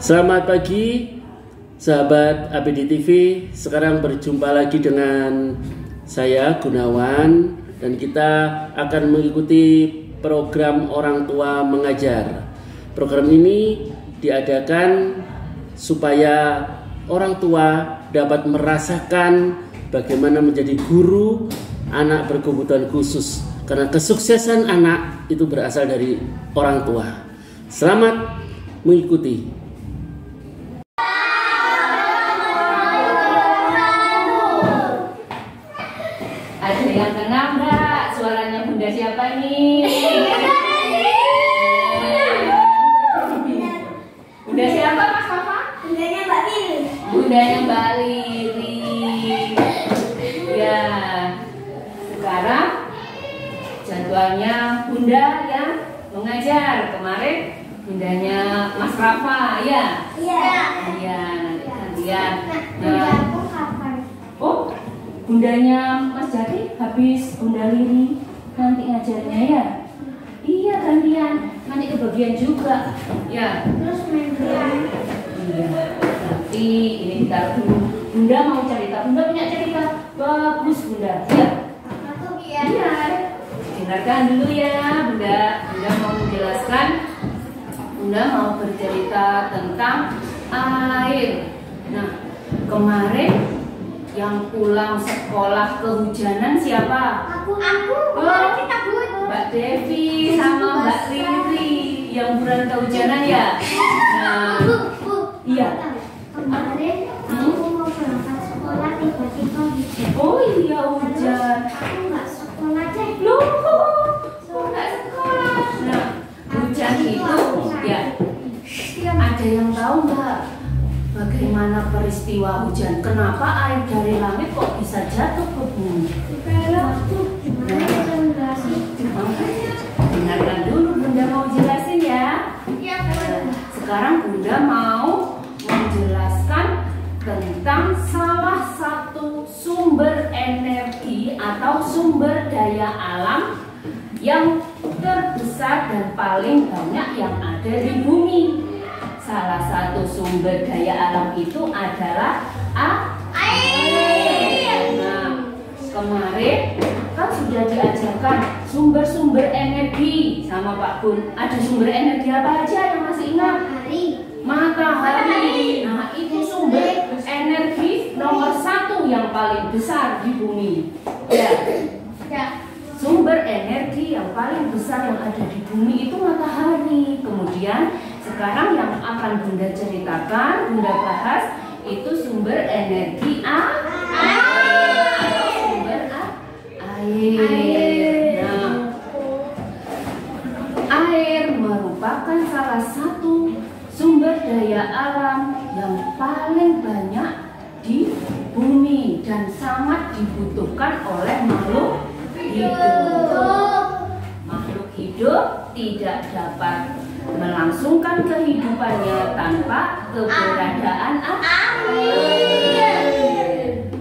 Selamat pagi sahabat ABD TV. Sekarang berjumpa lagi dengan saya Gunawan dan kita akan mengikuti program Orang Tua Mengajar. Program ini diadakan supaya orang tua dapat merasakan bagaimana menjadi guru anak berkebutuhan khusus, karena kesuksesan anak itu berasal dari orang tua. Selamat mengikuti. Ada yang kenal nggak suaranya Bunda siapa nih? Bunda siapa Mas Papa? Bundanya Mbak Lili. Bundanya Mbak Lili. Ya, sekarang jadwalnya Bunda yang mengajar. Kemarin Bundanya Mas Rafa, ya? Iya. Iya, nanti gantian. Bunda Nah, aku kapan? oh, Bundanya Mas Jadi habis Bunda Lili nanti ngajarnya ya? Iya, gantian. Nanti kebagian juga. Ya. Terus main bola. Iya. Nanti ini ditaruh dulu. Bunda mau cerita. Bunda punya cerita bagus, Bunda. Ya. Aku biar. Iya. Dengarkan dulu ya, Bunda. Bunda mau menjelaskan. Bunda mau bercerita tentang air. Nah, kemarin yang pulang sekolah kehujanan siapa? Aku. Oh, Kita buat. Mbak Devi sama Mbak Riri yang bulan kehujanan ya? Nah, Bu. iya. Kemarin aku mau berangkat sekolah tiba-tiba hujan. Oh iya hujan. Aku nggak sekolah deh. Loh, kok nggak sekolah? Nah, hujan itu ya. Ada yang tahu nggak bagaimana peristiwa hujan? Kenapa air dari langit kok bisa jatuh ke bumi? Makanya dengarkan dulu, Bunda mau jelasin ya. Iya. Sekarang Bunda mau menjelaskan tentang salah satu sumber energi atau sumber daya alam yang terbesar dan paling banyak yang ada di bumi. Salah satu sumber daya alam itu adalah air. Nah, kemarin kan sudah diajarkan sumber-sumber energi sama Pak Bun. Ada sumber energi apa aja yang masih ingat? Matahari. Nah, itu sumber energi nomor 1 yang paling besar di bumi. Ya. Sumber energi yang paling besar yang ada di bumi itu matahari. Kemudian sekarang yang akan Bunda ceritakan, Bunda bahas itu sumber energi sumber air. Nah, air merupakan salah satu sumber daya alam yang paling banyak di bumi dan sangat dibutuhkan oleh makhluk hidup. Makhluk hidup tidak dapat melangsungkan kehidupannya tanpa keberadaan air.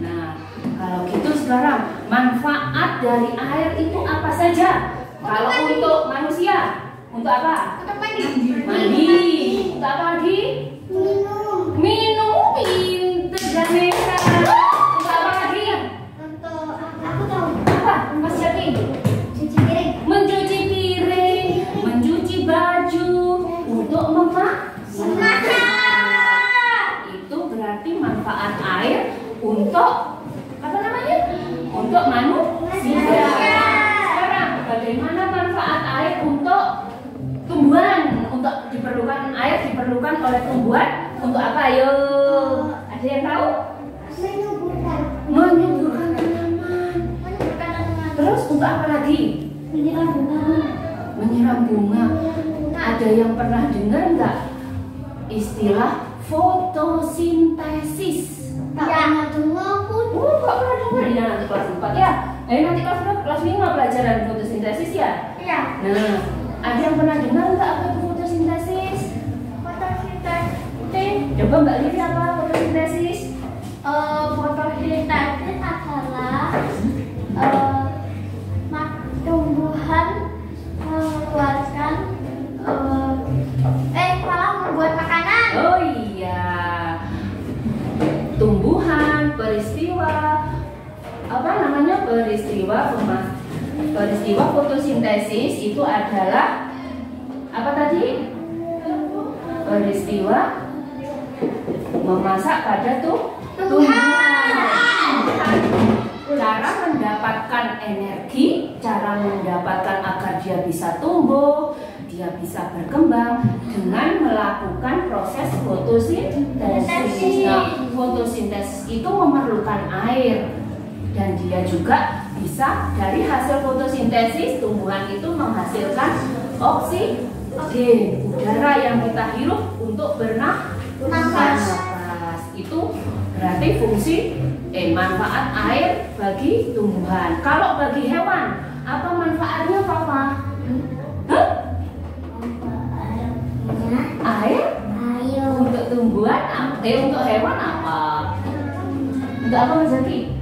Nah, kalau gitu sekarang manfaat dari air itu apa saja? Kalau untuk manusia, untuk apa? Mandi. Untuk apa lagi? Minum. Pinter Ganesha. Untuk apa lagi? Aku tahu. Apa? Mas Jaki? Cuci piring. Mencuci piring, mencuci baju, untuk memasak. Itu berarti manfaat air untuk apa namanya? Untuk manusia. Sekarang bagaimana manfaat air untuk tumbuhan? Untuk diperlukan air diperlukan oleh tumbuhan untuk apa? Ayo, ada yang tahu? Menyuburkan tanaman. Terus untuk apa lagi? Menyiram bunga. Ada yang pernah dengar nggak istilah fotosintesis? Tak pernah dengar pun. Kok pernah dengar? Ya nanti kelas 4 ya. Nanti kelas 5 pelajaran fotosintesis ya. Iya. Nah, ada yang pernah dengar nggak apa itu fotosintesis? Coba Mbak Lili apa fotosintesis? Fotosintesis adalah tumbuhan mengeluarkan malah membuat makanan. Oh iya. peristiwa fotosintesis itu adalah apa tadi? Peristiwa memasak pada tumbuhan. Cara mendapatkan energi, cara mendapatkan agar dia bisa tumbuh, dia bisa berkembang dengan melakukan proses fotosintesis. Nah, fotosintesis itu memerlukan air dan dia juga bisa dari hasil fotosintesis tumbuhan itu menghasilkan oksigen, udara yang kita hirup untuk bernafas. Itu berarti fungsi manfaat air bagi tumbuhan. Kalau bagi hewan, apa manfaatnya, Papa? Air untuk tumbuhan, untuk hewan apa? Untuk apa, Mas Zaki?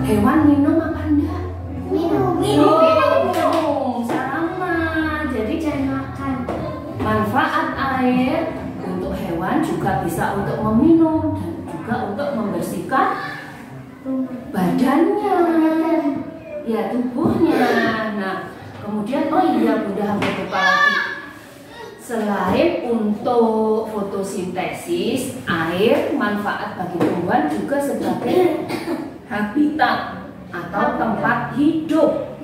Hewan minum apa enggak? Minum. Sama. Jadi jangan makan. Manfaat air untuk hewan juga bisa untuk meminum dan juga untuk membersihkan badannya, ya tubuhnya. Nah, kemudian Bunda hampir lupa lagi. Selain untuk fotosintesis, air manfaat bagi tumbuhan juga sebagai habitat atau tempat hidup.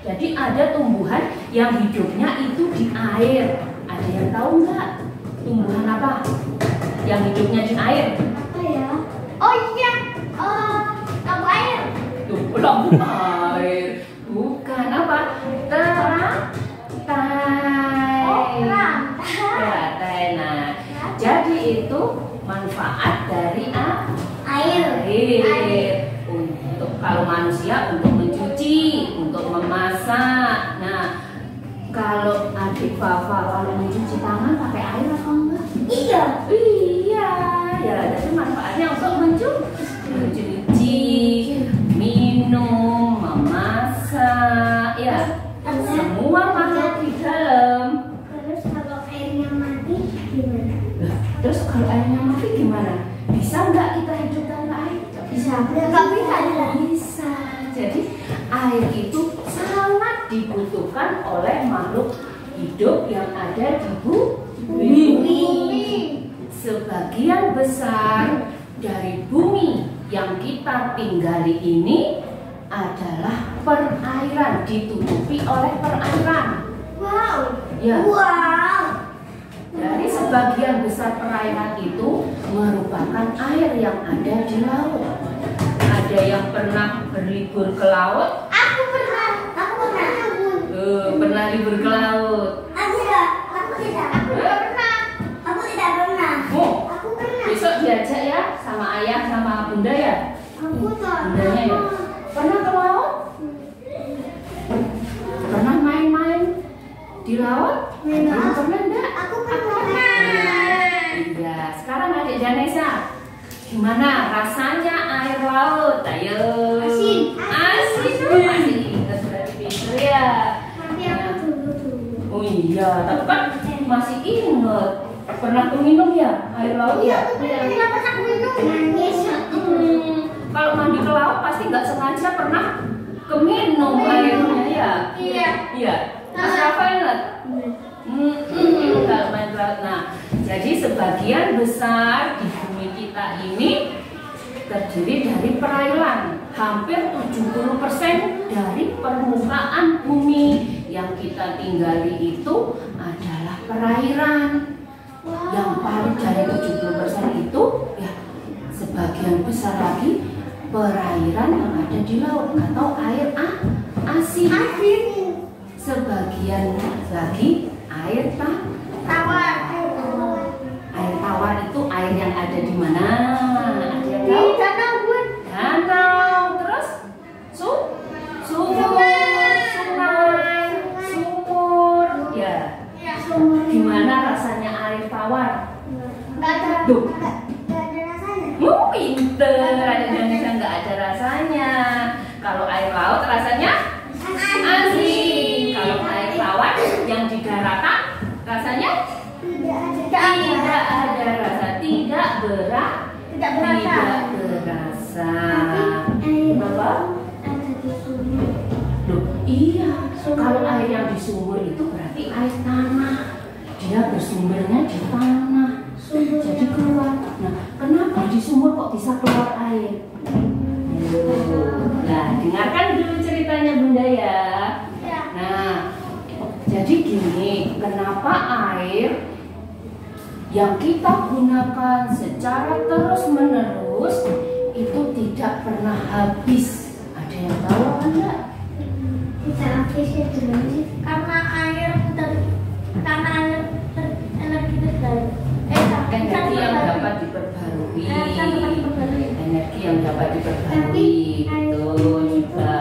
Jadi ada tumbuhan yang hidupnya itu di air. Ada yang tahu nggak? Tumbuhan apa yang hidupnya di air? Apa ya? Oh iya, lampu air. Lampu air. Bukan apa? Teratai. Nah, jadi itu manfaat dari air. Untuk kalau manusia untuk mencuci, untuk memasak. Nah, kalau adik Papa kalau mencuci tangan pakai air apa enggak? Iya. Ya, jadi manfaatnya untuk mencuci, minum, memasak, ya. Semua masuk di dalam. Terus kalau airnya mati gimana? Terus kalau airnya mati gimana? Bisa nggak kita hidup tanpa air? Bisa. Nggak Bisa. Jadi air itu sangat dibutuhkan oleh makhluk hidup yang ada di bumi. Sebagian besar dari bumi yang kita tinggali ini adalah perairan, ditutupi oleh perairan. Wow. Ya. Wow. Dari sebagian besar perairan itu merupakan air yang ada di laut. Ada yang pernah berlibur ke laut? Aku pernah. Pernah libur ke laut? Aku tidak pernah. Oh, Aku pernah. besok diajak ya sama ayah sama bunda ya? Aku tak. Bundanya ya? Pernah ke laut? Pernah main-main di laut? Pernah. Pernah enggak? Aku pernah. Iya, sekarang adik Janesa, gimana rasanya air laut? Ayo. Asin. Masih ingat berarti pintar ya. Tapi aku dulu. Oh iya, tapi kan masih ingat. Pernah minum ya air laut ya? Tidak pernah minum. Nangis. Kalau mandi ke laut pasti nggak sengaja pernah keminum airnya ya? Iya. Mas Rafa ingat? Kalau main laut. Nah, jadi sebagian besar di bumi kita ini terdiri dari perairan. Hampir 70% dari permukaan bumi yang kita tinggali itu adalah perairan. Yang paling dari 70% itu ya sebagian besar lagi perairan yang ada di laut atau air asin. Sebagian lagi air tawar. Air tawar itu air yang ada di mana? Ada yang tahu? Danau, terus sumur, ya. Gimana rasanya air tawar? Duh. Pinter, ada Indonesia nggak ada rasanya. Kalau air laut rasanya asin. Kalau air tawar yang di daratan rasanya tidak ada rasa, tidak Tidak berasa. Air Kenapa? ada di sumur. Loh, iya. Kalau air yang di sumur itu berarti air tanah. Dia bersumbernya di tanah. Jadi keluar. Nah, kenapa di sumur kok bisa keluar air? Nah, dengarkan dulu ceritanya Bunda ya. Nah, jadi gini, kenapa air yang kita gunakan secara terus-menerus itu tidak pernah habis? Ada yang tahu apa enggak? Tidak habis itu karena air energi terbaru. Energi yang dapat diperbarui. Energi yang dapat diperbarui. Betul juga.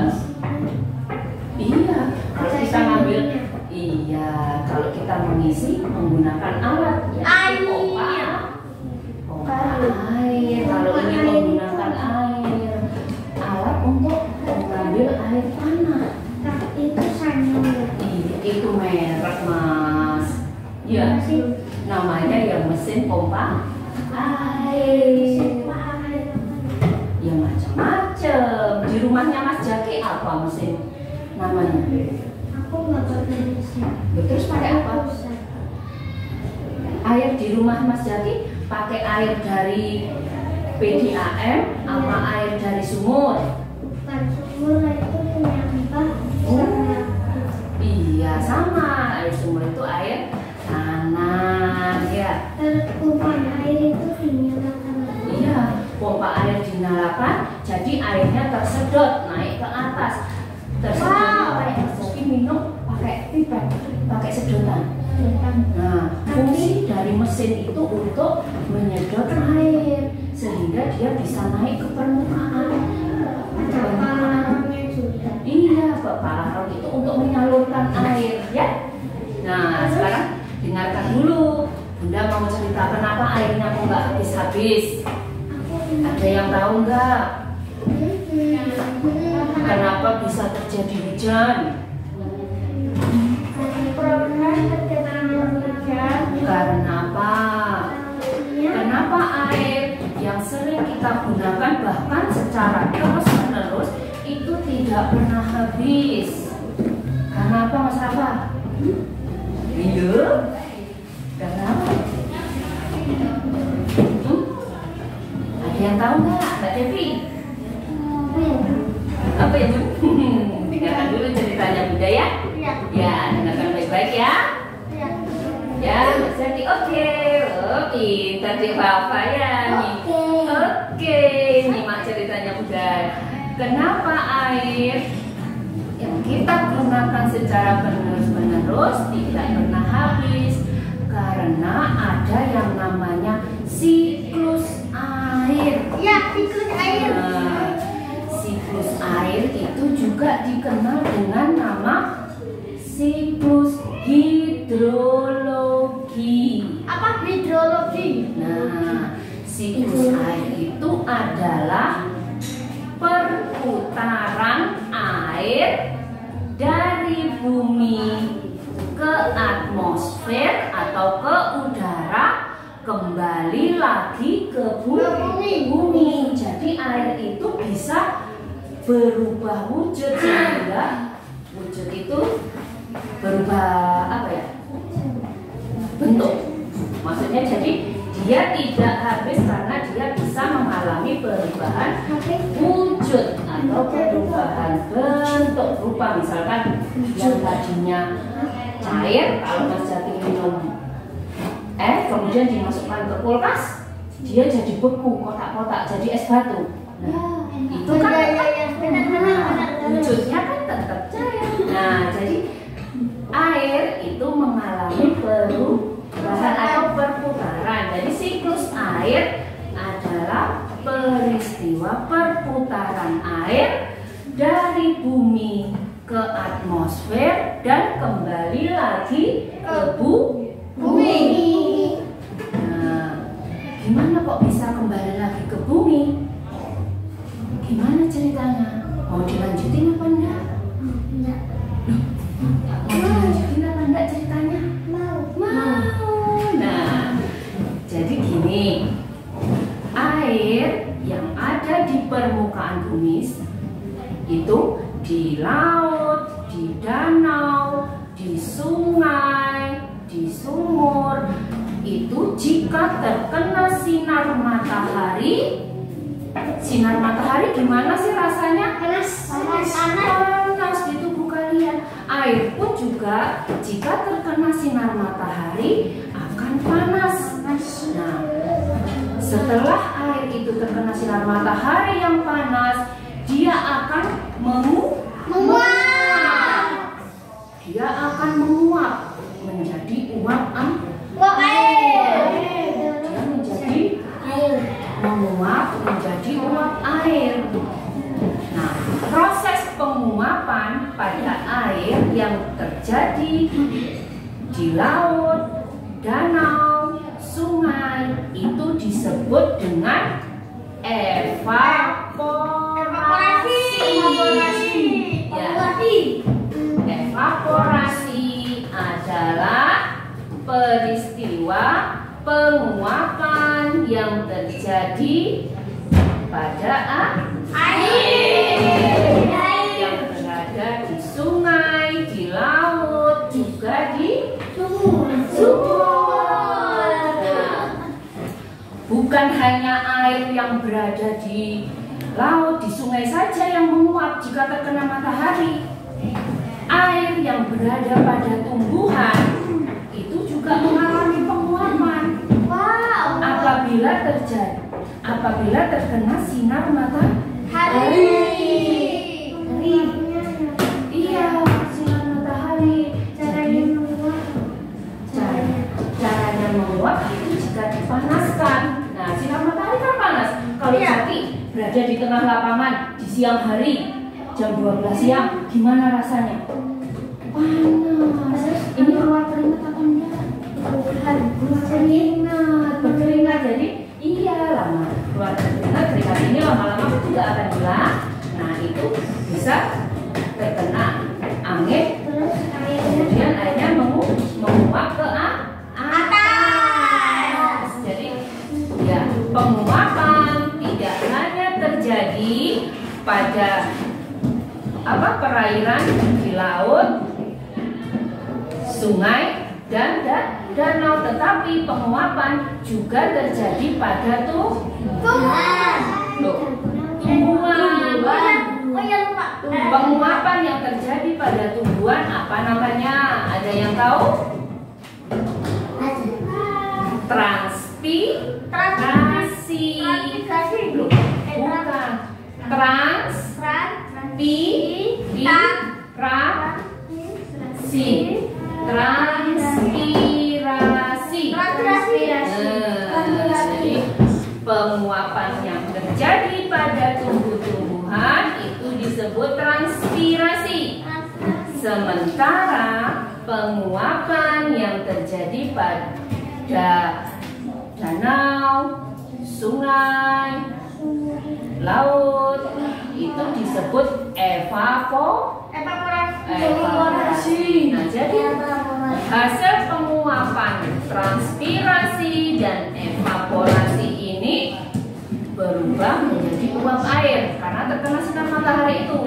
Iya, kalau kita ngambil, iya, kalau kita mengisi menggunakan alat yaitu pompa air. Kalau ingin menggunakan air, alat untuk mengambil air tanah. Itu sangat. Itu merek Mas. Ya, namanya ya mesin pompa air. Ya macam-macam. Di rumahnya Mas Jaki apa mesin namanya? Aku nggak pakai mesin. Terus pakai apa? Air di rumah Mas Jaki pakai air dari PDAM apa air dari sumur? Bukan sumur, itu punya mbak. Iya sama, air sumur itu air tanah ya. Terus pompa air itu dinyalakan. Iya, pompa air dinyalakan, jadi airnya tersedot naik ke atas. Tersedot kayak Mas minum pakai pipet, pakai sedotan. Nah, fungsi dari mesin itu untuk menyedot air sehingga dia bisa naik ke permukaan. Iya, paralon itu untuk menyalurkan air ya. Nah, sekarang dengarkan dulu. Bunda mau cerita kenapa airnya kok nggak habis-habis. Ada yang tahu nggak? Kenapa bisa terjadi hujan? Karena apa? Kenapa air yang sering kita gunakan bahkan secara terus-menerus itu tidak pernah habis? Karena apa Mas Rafa? Iya? Karena apa? Ada yang tahu nggak Mbak Devi? Apa ya Bu? Dengarkan dulu ceritanya Bunda ya. Ya, dengarkan baik-baik ya. Ya, jadi oke. Oh, pintar di Papa ya nih. Oke, nyimak ceritanya Bunda. Kenapa air yang kita gunakan secara menerus tidak pernah habis? Karena ada yang namanya siklus air. Ya, siklus air. Nah, siklus air itu juga dikenal dengan nama siklus hidrologi. Apa hidrologi? Nah, siklus air itu adalah perputaran air dari bumi ke atmosfer atau ke udara kembali lagi ke bumi. Jadi air itu bisa berubah wujud sehingga wujud itu berubah apa ya? Bentuk. Maksudnya jadi dia tidak habis karena dia bisa mengalami perubahan wujud atau perubahan bentuk rupa. Misalkan yang tadinya cair, kalau Mas Jati minum kemudian dimasukkan ke kulkas, dia jadi beku, kotak-kotak, jadi es batu. Nah, itu kan wujudnya kan tetap cair. Nah, jadi air itu mengalami perubahan atau perputaran. Jadi siklus air adalah peristiwa perputaran air dari bumi ke atmosfer dan kembali lagi ke bumi. Nah, gimana kok bisa kembali lagi ke bumi? Gimana ceritanya? Mau dilanjutin apa enggak? Enggak. Mau dilanjutin apa enggak ceritanya? Mau. Mau. Nah, jadi gini, air yang ada di permukaan bumi itu di laut, di danau, di sungai, di sumur, itu jika terkena sinar matahari gimana sih rasanya? Panas di tubuh kalian. Air pun juga jika terkena sinar matahari akan panas. Nah, setelah air itu terkena sinar matahari yang panas, dia akan menguap. Dia akan menguap menjadi uap air. Dia menjadi menguap menjadi uap air. Nah, proses penguapan pada air yang terjadi di laut, danau, sungai itu disebut dengan evaporasi. Ya. Evaporasi adalah peristiwa penguapan yang terjadi pada air yang berada di sungai, di laut, juga di sumur. Bukan hanya air yang berada di laut, di sungai saja yang menguap jika terkena matahari. Air yang berada pada tumbuhan itu juga mengalami penguapan. Apabila terkena sinar matahari. Iya, sinar matahari. Caranya menguap itu jika dipanaskan. Nah, sinar matahari kan panas. Kalau Jaki berada di tengah lapangan di siang hari jam 12 siang, gimana rasanya? Panas. Ini keluar keringat apa enggak? Berkeringat. Jadi iya, lama keluar keringat ini lama-lama juga akan hilang. Nah, itu bisa terkena angin, kemudian airnya menguap ke atas. Jadi ya, penguapan tidak hanya terjadi pada perairan di laut, sungai, dan danau, tetapi penguapan juga terjadi pada tumbuhan. Penguapan yang terjadi pada tumbuhan apa namanya? Ada yang tahu? Transpirasi. Bukan. Jadi penguapan yang terjadi pada tumbuh-tumbuhan itu disebut transpirasi. Sementara penguapan yang terjadi pada danau, sungai, laut itu disebut evaporasi. Nah, jadi hasil penguapan, transpirasi, dan evaporasi ini berubah menjadi uap air karena terkena sinar matahari itu.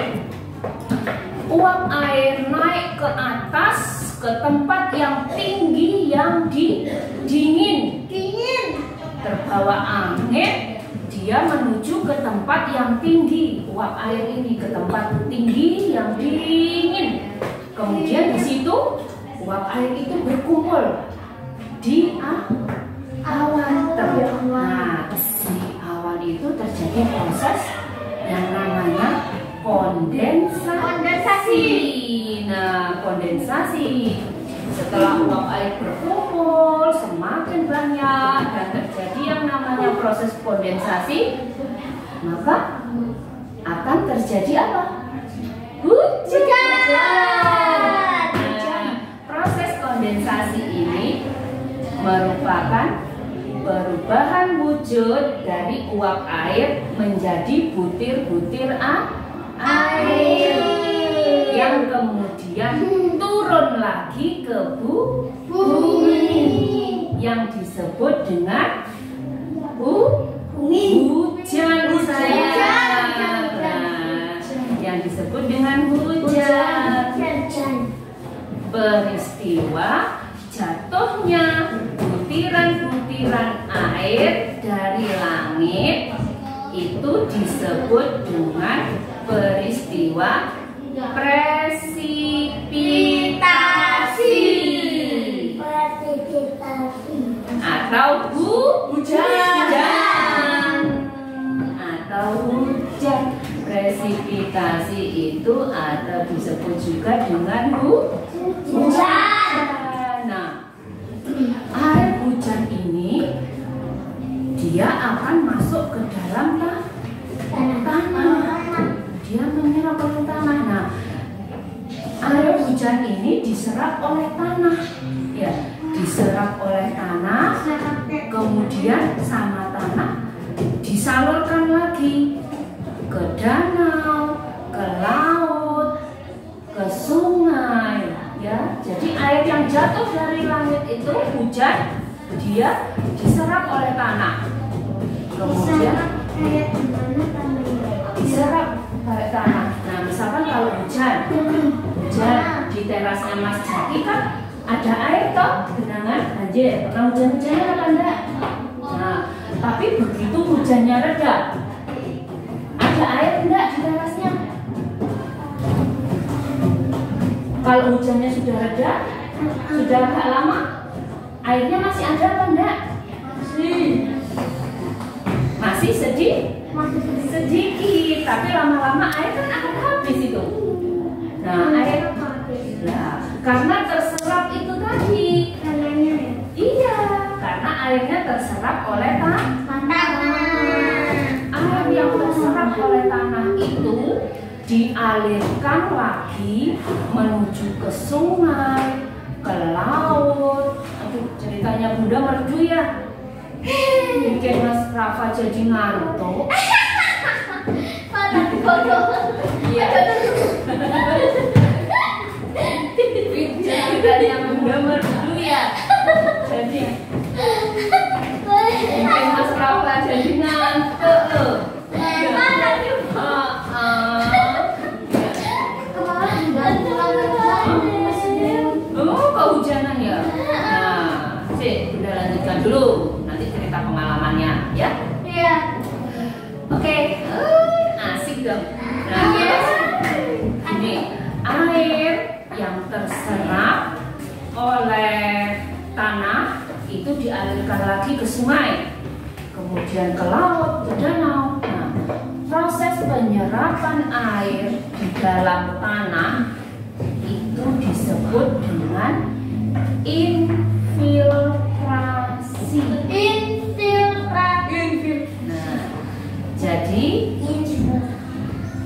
Uap air naik ke atas ke tempat yang tinggi, yang dingin. Terbawa angin, dia menuju ke tempat yang tinggi. Uap air ini ke tempat tinggi yang dingin. Kemudian di situ uap air itu berkumpul di awan. Nah, di awan itu terjadi proses yang namanya kondensasi. Nah, kondensasi setelah uap air berkumpul semakin banyak dan terjadi yang namanya proses kondensasi, maka akan terjadi apa? Hujan. Proses kondensasi ini merupakan perubahan wujud dari uap air menjadi butir-butir air yang kemudian turun lagi ke bumi yang disebut dengan hujan. itu disebut dengan peristiwa presipitasi atau hujan atau hujan. Presipitasi itu atau disebut juga dengan hujan. Nah, air hujan ini dia akan masuk ke dalam tanah. Dia menyerap oleh tanah. Nah, air hujan ini diserap oleh tanah. Ya, diserap oleh tanah. Kemudian sama tanah disalurkan lagi ke danau, ke laut, ke sungai, ya. Jadi air yang jatuh dari langit itu hujan, dia diserap oleh tanah. Kemudian diserap oleh tanah. Nah, misalkan kalau hujan di terasnya Mas Jaki kan ada air toh, genangan banjir. Pernah hujan-hujanan apa enggak? Nah, tapi begitu hujannya reda, ada air enggak di terasnya? Kalau hujannya sudah reda, sudah agak lama, airnya masih ada apa enggak? Masih sedikit, tapi lama-lama air kan akan habis itu. Nah, air karena terserap itu tadi. Iya, karena airnya terserap oleh tanah. Air yang terserap oleh tanah itu dialirkan lagi menuju ke sungai, ke laut. Aduh, ceritanya Bunda merdu ya. Mungkin Mas Rafa jadi ngantuk. Iya. Ceritanya Bunda merdu ya. Jadi mungkin Mas Rafa jadi ngantuk. Kehujanan ya. Nah, Bunda lanjutkan dulu. Nanti cerita pengalamannya ya. Iya. Oke. Asik dong. Nah, ini air yang terserap oleh tanah itu dialirkan lagi ke sungai, kemudian ke laut, ke danau. Nah, proses penyerapan air di dalam tanah itu disebut dengan infiltrasi. Nah, jadi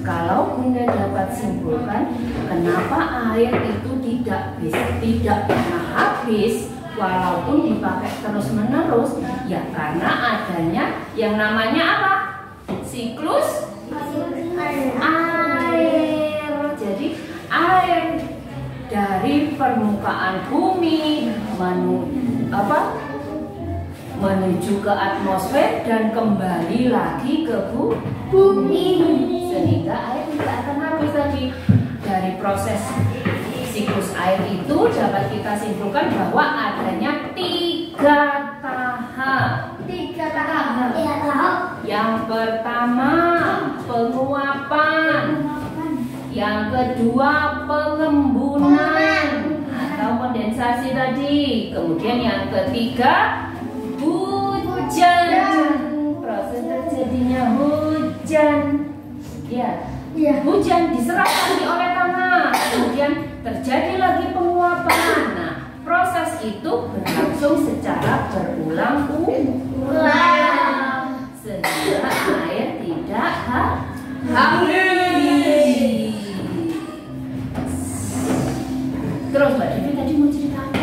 kalau Bunda dapat simpulkan kenapa air itu tidak pernah habis walaupun dipakai terus-menerus, ya karena adanya yang namanya apa? Siklus air. Jadi air dari permukaan bumi menuju ke atmosfer dan kembali lagi ke bumi, sehingga air tidak akan habis tadi. Dari proses siklus air itu dapat kita simpulkan bahwa adanya 3 tahap. Yang pertama penguapan, yang kedua pengembunan atau kondensasi tadi, kemudian yang ketiga hujan. Proses terjadinya hujan, ya. Hujan diserap lagi oleh tanah, kemudian terjadi lagi penguapan. Nah, proses itu berlangsung secara berulang-ulang sehingga air tidak habis. Terus Mbak Devi tadi mau cerita apa?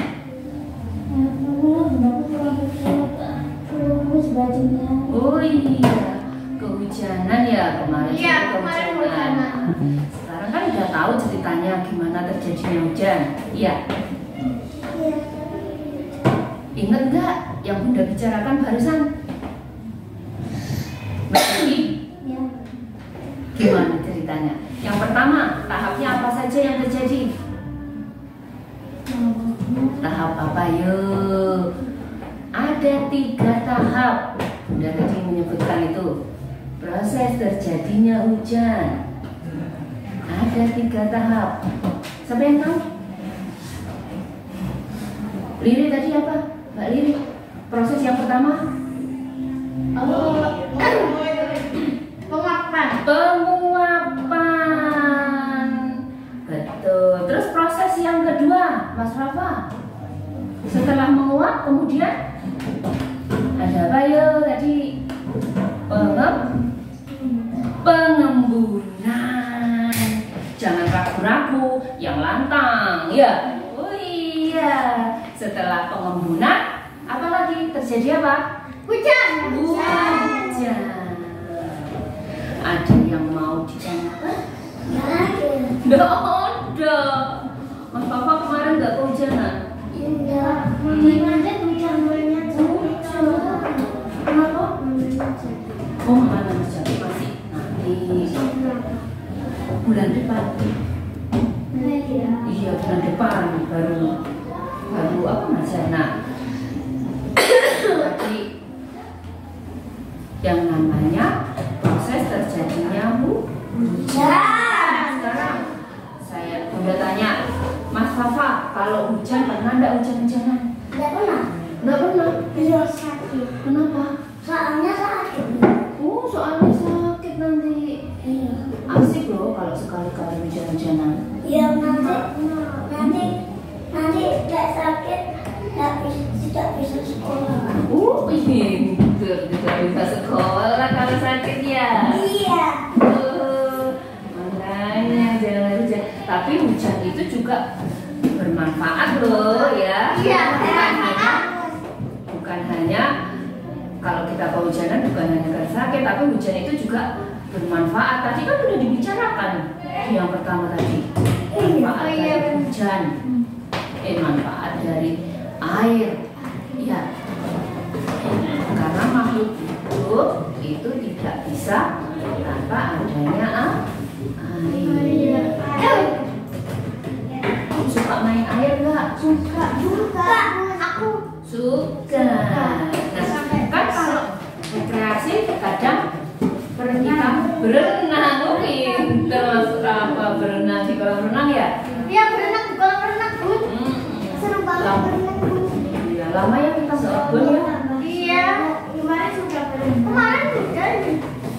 Oh iya, kehujanan ya kemarin. Iya, kemarin kehujanan. Sekarang kan udah tahu ceritanya gimana terjadinya hujan. Iya. Ingat nggak yang Bunda bicarakan barusan? Mbak Devi? Iya. Gimana ceritanya? Yang pertama, tahapnya apa saja yang terjadi? Tahap apa yuk? Ada 3 tahap. Bunda tadi menyebutkan itu. proses terjadinya hujan ada 3 tahap. Siapa yang tahu? Liri tadi apa? Mbak Liri, proses yang pertama? Penguapan. Betul. Terus proses yang kedua, Mas Rafa? Setelah menguap kemudian ada apa ya tadi? Pengembunan. Jangan ragu-ragu, yang lantang ya. Oh iya. Setelah pengembunan, apa lagi terjadi apa? Hujan. Ada yang mau ditanyakan? Nggak ada. Mas Papa kemarin nggak kehujanan? Gimana hujannya Kenapa? Oh, mana Mas Jati masih nanti bulan depan. Iya, bulan depan baru apa Mas Jana? Jadi yang namanya proses terjadinya hujan. Sekarang saya udah tanya Mas Fafa, kalau hujan pernah nggak hujan-hujanan? Nggak pernah. Nggak pernah. Iya sakit. Kenapa? Soalnya sakit. Oh, soalnya sakit nanti. Iya. Asik loh kalau sekali-kali hujan-hujanan. Iya nanti nggak sakit, tidak bisa sekolah. Pinter, tidak bisa sekolah kalau sakit ya. Iya. Makanya jangan hujan. Tapi hujan itu juga bermanfaat loh ya. Iya. Bukan hanya kalau kita kehujanan bukan hanya karena sakit, tapi hujan itu juga bermanfaat. Tadi kan udah dibicarakan di yang pertama tadi. Manfaat dari hujan, manfaat dari air. Iya. Karena makhluk hidup itu tidak bisa tanpa adanya air. Suka main air nggak? Suka. Aku Suka. Nah, kan kalau rekreasi kadang kita berenang, pinter Mas Rafa berenang di kolam renang ya? Iya berenang di kolam renang Bu. Seru banget berenang Bu. Iya, lama ya kita nggak kebun ya? Iya. Kemarin sudah berenang. Kemarin udah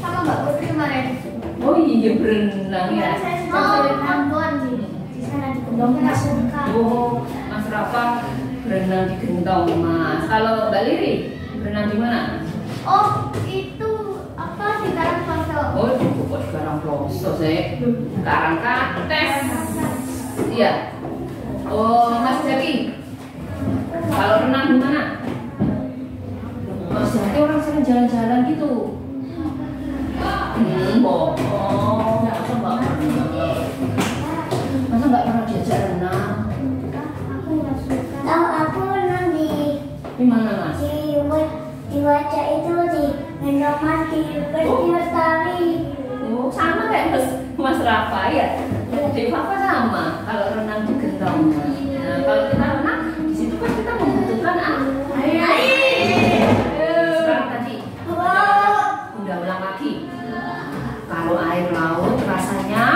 sama Mbak Putri kemarin. Oh iya berenang ya? Saya sudah berenang di sana di Gendong Mas. Oh, Mas Rafa berenang di Gentong Mas. Kalau Mbak Liri berenang di mana? Oh itu apa di Karangploso? Oh, di Karangploso saya. Karangkates. Iya. Oh, Mas Jaki. Kalau renang di mana? Mas Jaki orang sering jalan-jalan gitu. Bohong. Masa nggak pernah diajak renang? Aku nggak suka. Tahu aku renang Di mana Mas? di wajah itu di Gendong Mas di Lestari. Oh, sama kayak Mas Rafa ya? Di Papa sama. Kalau renang di Gentong. Nah, kalau kita renang di situ kan kita membutuhkan air. Sekarang tadi udah ulang lagi. Kalau air laut rasanya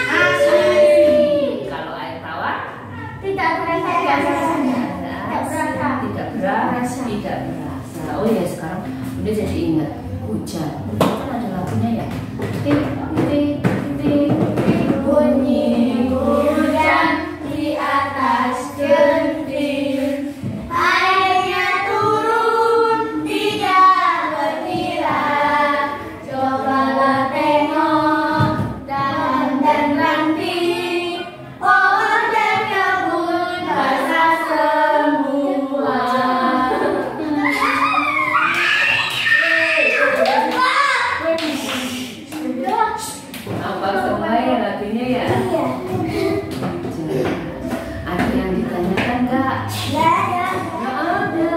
asin. Kalau air tawar Tidak terasa rasanya. tidak berasa. Oh ya sekarang udah jadi ingat hujan. Kan ada lagunya ya. Tik tik tik tik bunyi hujan di atas genting. Airnya turun tidak berkira. Cobalah tengok dahan dan ranting, pohon dan kebun basah semua. Apa semua ya lagunya ya? Iya. Ada yang ditanyakan nggak? Nggak ada. Nggak ada.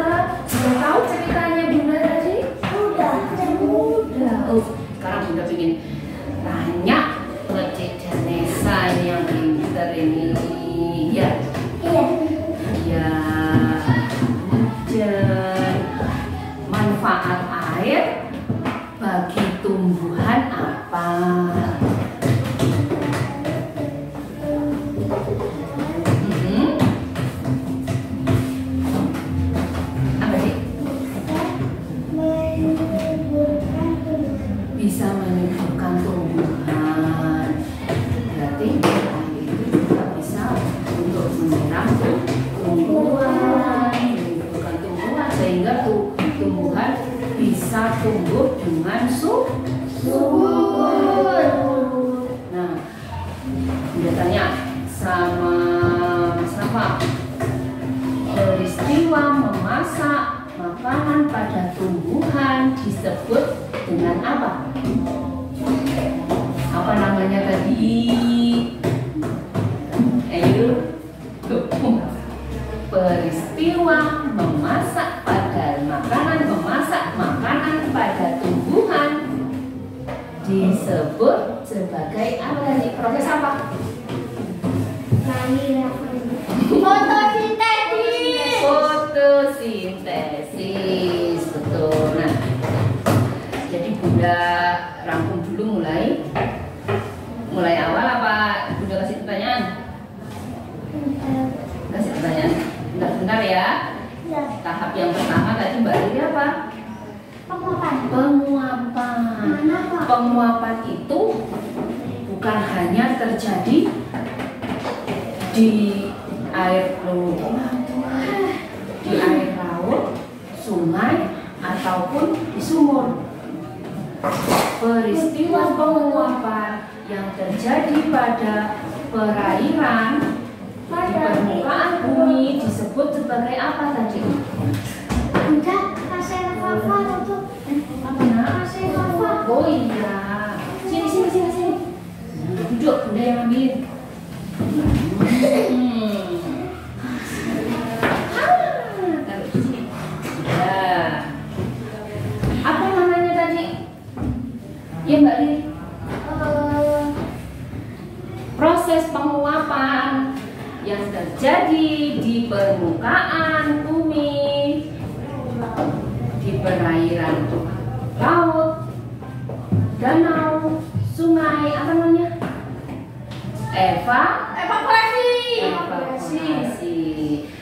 Sudah tahu ceritanya Bunda tadi? Udah. Udah. Oh, sekarang Bunda ingin tanya ngecek Danesa ini yang pinter ini. Ya. Iya. Ya. Hujan. Manfaat air bagi tumbuhan apa? Apa sih? Bisa menyuburkan tumbuhan. Berarti air itu juga bisa untuk menyiram tumbuhan, menyuburkan tumbuhan sehingga tumbuhan bisa tumbuh dengan subur. Nah, dia tanya sama Mas Rafa, peristiwa memasak makanan pada tumbuhan disebut dengan apa? Apa namanya tadi? Ayo, peristiwa memasak makanan pada tumbuhan disebut sebagai apa tadi? Proses apa? Fotosintesis. Fotosintesis, betul. Nah, jadi Bunda rangkum dulu mulai awal apa Bunda kasih pertanyaan? Kasih pertanyaan. Bentar ya. Tahap yang pertama tadi Mbak Riri apa? Penguapan. Penguapan itu bukan hanya terjadi di air laut, sungai ataupun di sumur. Peristiwa penguapan yang terjadi pada perairan di permukaan bumi disebut sebagai apa tadi? Udah, kasih Rafa itu. Apa nak? Kasih Rafa. Oh iya. Sini. Duduk, Bunda yang ambil. Taruh di sini. Ya. Apa namanya tadi? Ya Mbak Riri. Proses penguapan yang terjadi di permukaan bumi, di perairan laut, danau, sungai, apa namanya? Evaporasi.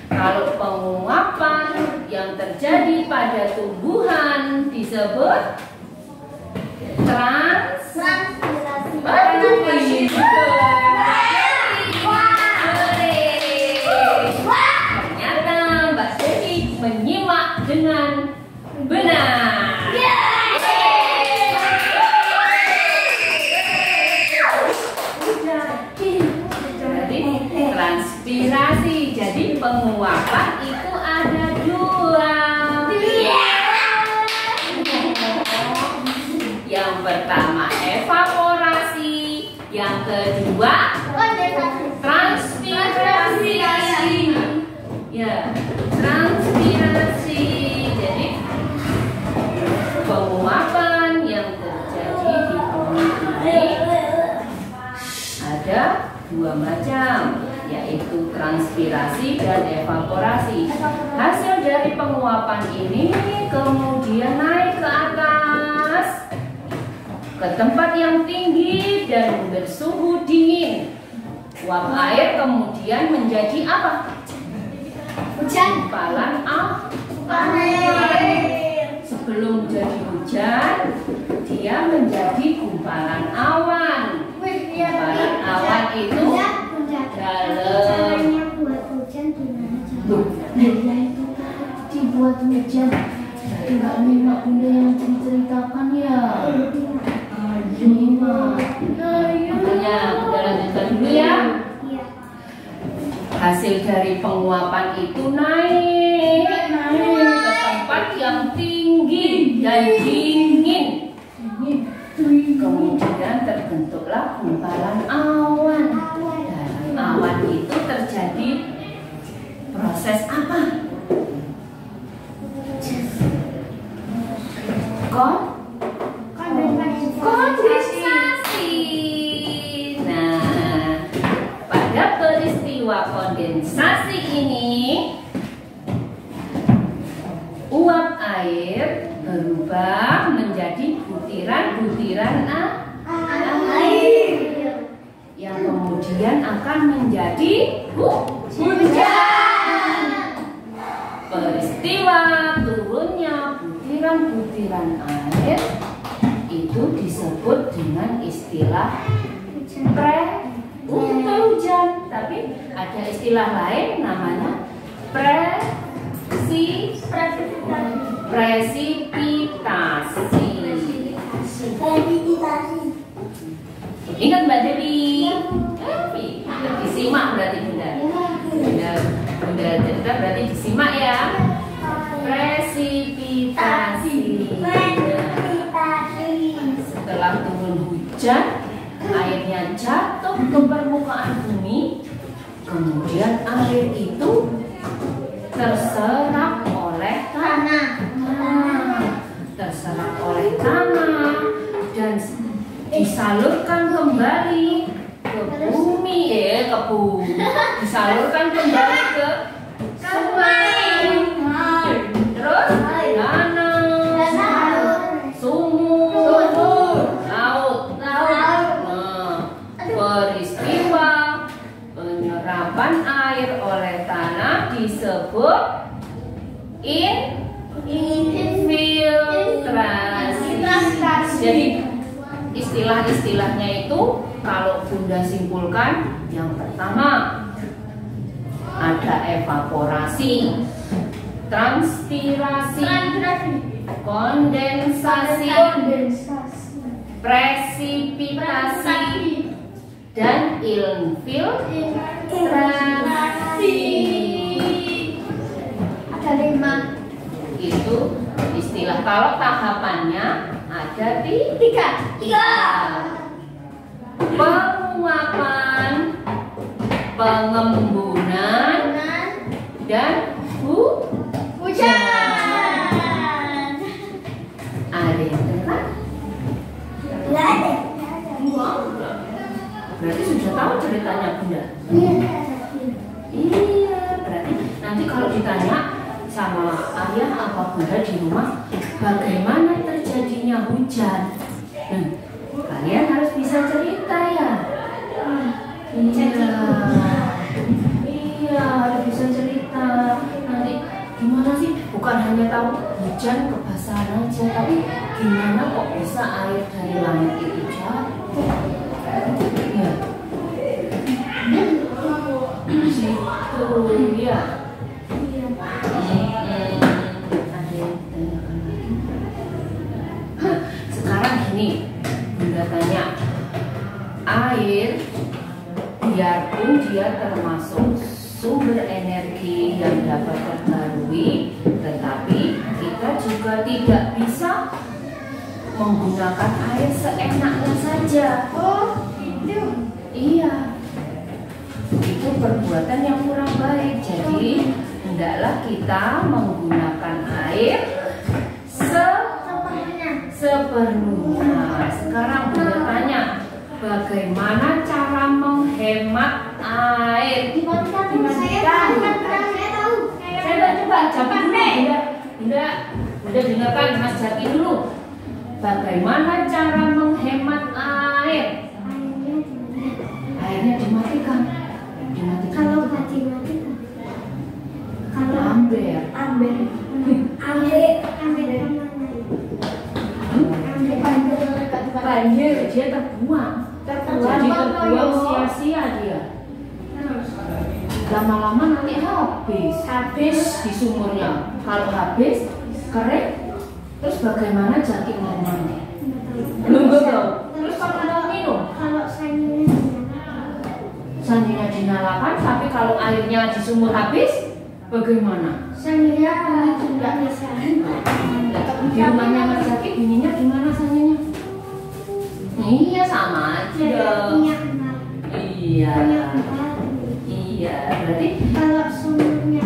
Kalau penguapan yang terjadi pada tumbuhan disebut Transpirasi. Ternyata Mbak Devi menyimak dengan benar. Transpirasi. Jadi penguapan itu ada dua. Yang pertama evaporasi, yang kedua transpirasi. Ya, transpirasi. Jadi penguapan yang terjadi di bumi ini ada dua macam, yaitu transpirasi dan evaporasi. Hasil dari penguapan ini kemudian naik ke atas ke tempat yang tinggi dan bersuhu dingin. Uap air kemudian menjadi apa? Gumpalan air. Sebelum jadi hujan, dia menjadi gumpalan awan. Gumpalan awan itu dalam buat hujan gimana Bunda itu tadi buat hujan. Jadi nggak nyimak Bunda yang diceritakan ya. Nyimak. Makanya Bunda lanjutkan dulu ya. Hasil dari penguapan itu naik ke tempat yang tinggi dan dingin. Kemudian terbentuklah gumpalan awan. Dalam awan itu terjadi proses apa? Kondensasi. Nah, pada peristiwa kondensasi ini, uap air berubah menjadi butiran butiran air yang kemudian akan menjadi hujan. Peristiwa turunnya butiran-butiran air itu disebut dengan istilah hujan, tapi ada istilah lain namanya presipitasi. Ingat Mbak Dewi? Disimak berarti Bunda cerita berarti disimak ya. Presipitasi. Setelah turun hujan, airnya jatuh ke permukaan bumi, kemudian air itu terserap oleh tanah, dan disalurkan kembali ke bumi, disalurkan kembali ke sungai, terus danau, sumur, laut. Peristiwa penyerapan air oleh tanah disebut infiltrasi. Jadi istilah-istilahnya itu kalau Bunda simpulkan, yang pertama ada evaporasi, transpirasi, kondensasi, presipitasi, dan infiltrasi. Ada 5. Itu istilah. Kalau tahapannya ada 3. Penguapan, pengembunan, dan hujan. Ada yang dengar? Nggak ada. Berarti sudah tahu ceritanya Bunda? Iya, berarti nanti kalau ditanya sama ayah apa Bunda di rumah, bagaimana terjadinya hujan? Kalian harus bisa cerita ya. Iya, harus bisa cerita. Nanti gimana sih? Bukan hanya tahu hujan kebasahan aja, tapi gimana kok bisa air dari langit itu jatuh? Ya. Situ ya. Sekarang gini, Bunda tanya, air biarpun dia termasuk sumber energi yang dapat terbarui, tetapi kita juga tidak bisa menggunakan air seenaknya saja. Iya, itu perbuatan yang kurang baik. Jadi hendaklah kita menggunakan air sepenuhnya. Sekarang Bunda tanya, bagaimana cara menghemat air? Saya coba Jaki dulu. Bunda dengarkan Mas Jaki dulu. Bagaimana cara menghemat air? Airnya dimatikan. Kalau nggak dimatikan, kalau ambil banjir dia terbuang. Jadi terbuang sia-sia dia. Lama-lama nanti habis di sumurnya. Kalau habis kering, terus bagaimana Jaki minumnya? Belum tahu. Terus kalau mau minum, kalau sandinya dinyalakan, tapi kalau airnya di sumur habis, bagaimana? sandinya nggak bisa. Di rumahnya Mas Jaki bunyinya gimana sandinya? Iya, sama aja dong. Iya. Berarti Kalau sumurnya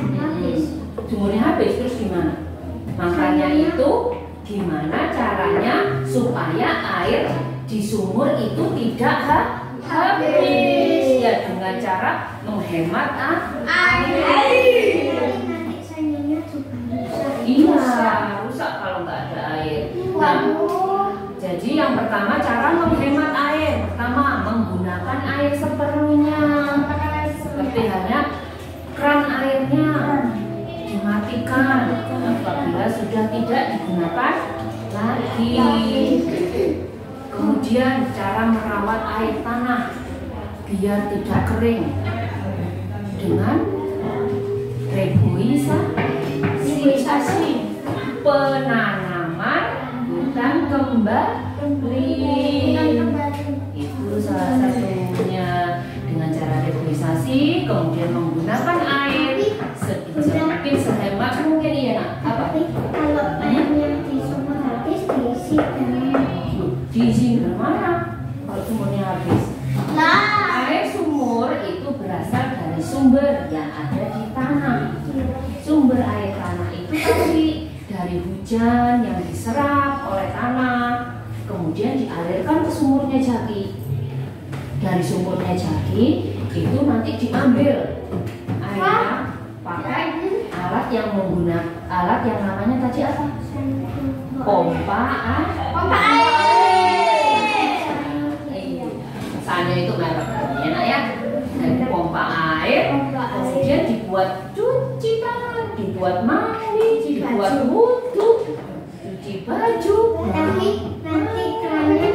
habis terus gimana? Makanya itu gimana caranya supaya air di sumur itu tidak habis? Ya dengan cara menghemat air. Nanti sandinya juga rusak. Iya, rusak kalau nggak ada air. Nah, Jadi yang pertama cara menghemat air. Pertama, menggunakan air seperlunya. Seperti halnya keran airnya dimatikan apabila sudah tidak digunakan lagi. Kemudian cara merawat air tanah biar tidak kering dengan reboisasi, penanaman hutan kembali. Itu salah satunya dengan cara reboisasi, kemudian menggunakan air sebisa mungkin sehemat mungkin. Iya nak, apa? Kalau airnya di sumur habis diisi dengan Diisi mana? Kalau sumurnya habis. Air sumur itu berasal dari sumber yang ada di tanah. Sumber air tanah itu tadi dari hujan yang diserap oleh tanah, kemudian dialirkan ke sumurnya Jaki. Dari sumurnya Jaki itu nanti diambil airnya pakai alat yang namanya tadi apa? Pompa air. Misalnya itu mereknya nak ya, dari pompa air, kemudian dibuat cuci tangan, dibuat mandi, dibuat wudhu, cuci baju. nanti kerannya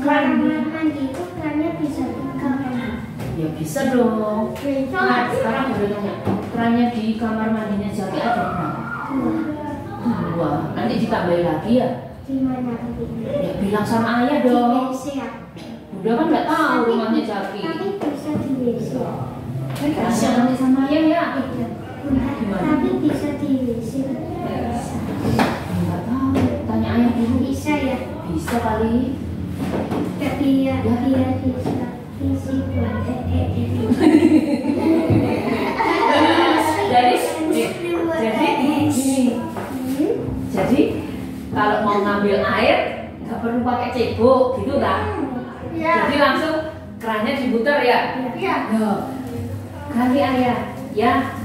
Keran mandi itu kerannya bisa buka kan? ya bisa dong. Nah sekarang udah tanya, kerannya di kamar mandinya Jaki ada berapa? Dua. Nanti ditambahin lagi ya? Gimana? Ya bilang sama ayah dong. Di WC ya? Udah kan nggak tahu rumahnya Jaki. Tapi bisa di WC. Kasih nanti sama ayah ya. Tapi bisa di WC. Nggak tahu. Tanya ayah dulu. Bisa ya? Bisa kali. Dia bisa isi buat jadi kalau mau ngambil air nggak perlu pakai cebok gitu kan? Ya. Jadi langsung kerannya diputar ya? Ya. Kali ayah ya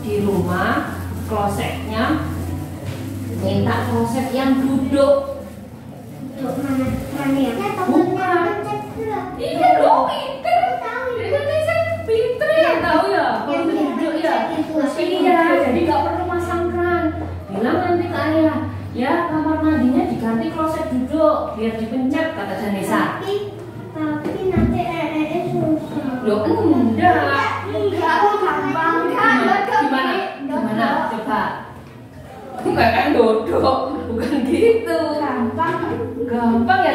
di rumah klosetnya minta kloset yang duduk. Untuk mana ya? Bukan. Iya dong, pinter. Indonesia pinter ya, tahu ya. Kalau duduk ya. Iya, jadi nggak perlu masang keran. Bilang nanti ke ayah, ya kamar mandinya diganti kloset duduk biar dipencet kata Janesa. Tapi nanti susah. Loh enggak. Gampang kan? Gimana? Coba. Enggak kan dodok, bukan gitu. Gampang ya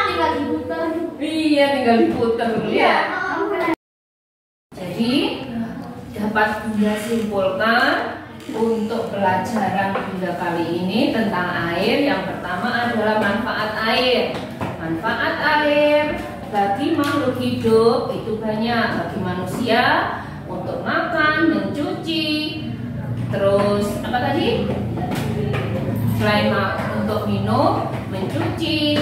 Tinggal diputar. Iya, tinggal diputer ya. Jadi dapat Bunda simpulkan untuk pelajaran Bunda kali ini tentang air. Yang pertama adalah manfaat air. Manfaat air bagi makhluk hidup itu banyak. Bagi manusia untuk makan, mencuci, terus apa tadi? Selain untuk minum, mencuci,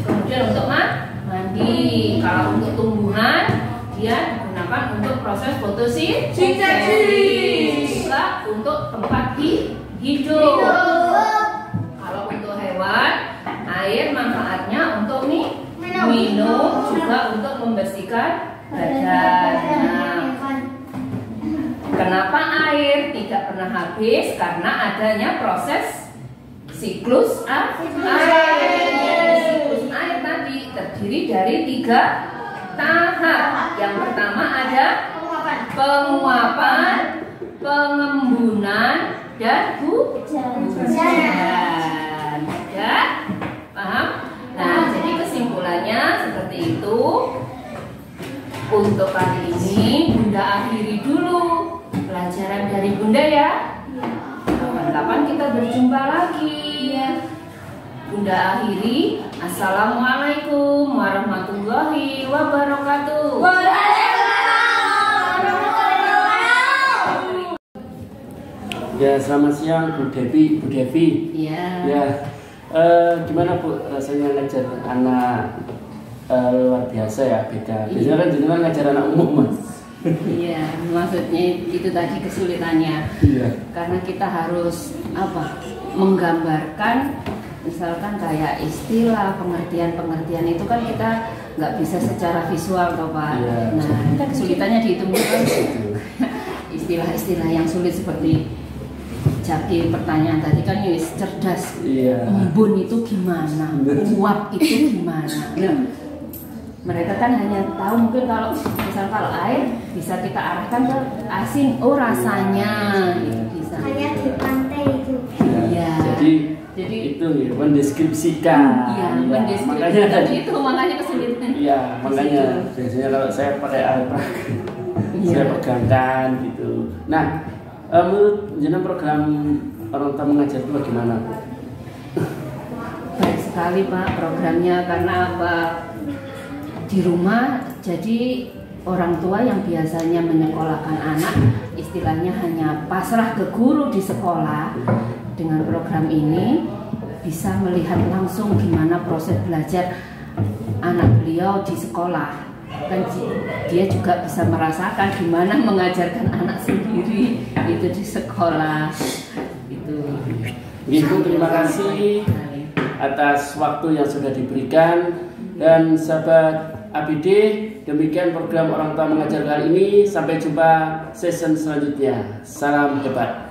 kemudian untuk mandi. Kalau untuk tumbuhan, dia digunakan untuk proses fotosintesis. Juga untuk tempat hidup. Kalau untuk hewan, air manfaatnya untuk minum, juga untuk membersihkan badan. Nah, kenapa air tidak pernah habis? Karena adanya proses siklus air. Siklus air tadi terdiri dari 3 tahap. Yang pertama ada penguapan, pengembunan, dan hujan. Ya, paham? Nah, jadi kesimpulannya seperti itu. Untuk kali ini Bunda akhiri dulu pelajaran dari Bunda ya. Kapan-kapan kita berjumpa lagi. Bunda akhiri. Assalamualaikum warahmatullahi wabarakatuh. Ya, selamat siang Bu Devi. Iya. Ya, gimana Bu rasanya ngajar anak luar biasa ya, beda. Biasanya kan jenengan ngajar anak umum Mas. Iya, maksudnya itu tadi kesulitannya. Iya. Karena kita harus apa? menggambarkan, misalkan kayak istilah, pengertian itu kan kita nggak bisa secara visual toh Pak. Nah, kesulitannya ditemukan istilah-istilah yang sulit seperti Jaki pertanyaan tadi kan Yus cerdas. Embun itu gimana? Uap itu gimana? Mereka kan hanya tahu mungkin kalau misal kalau air bisa kita arahkan ke asin, oh rasanya itu bisa. Kayak di pantai itu. Iya. Jadi itu ya, mendeskripsikan. Iya, mendeskripsikan itu makanya kesulitan. Iya, makanya biasanya kalau saya pakai alat saya pegangkan gitu. Nah, menurut jenengan program orang tua mengajar itu bagaimana? Baik sekali Pak programnya, karena apa? Di rumah jadi orang tua yang biasanya menyekolahkan anak istilahnya hanya pasrah ke guru di sekolah, dengan program ini bisa melihat langsung gimana proses belajar anak beliau di sekolah, dan dia juga bisa merasakan gimana mengajarkan anak sendiri itu di sekolah itu. Ibu terima kasih atas waktu yang sudah diberikan, dan sahabat ABD, demikian program orang tua mengajar kali ini. Sampai jumpa season selanjutnya. Salam hebat.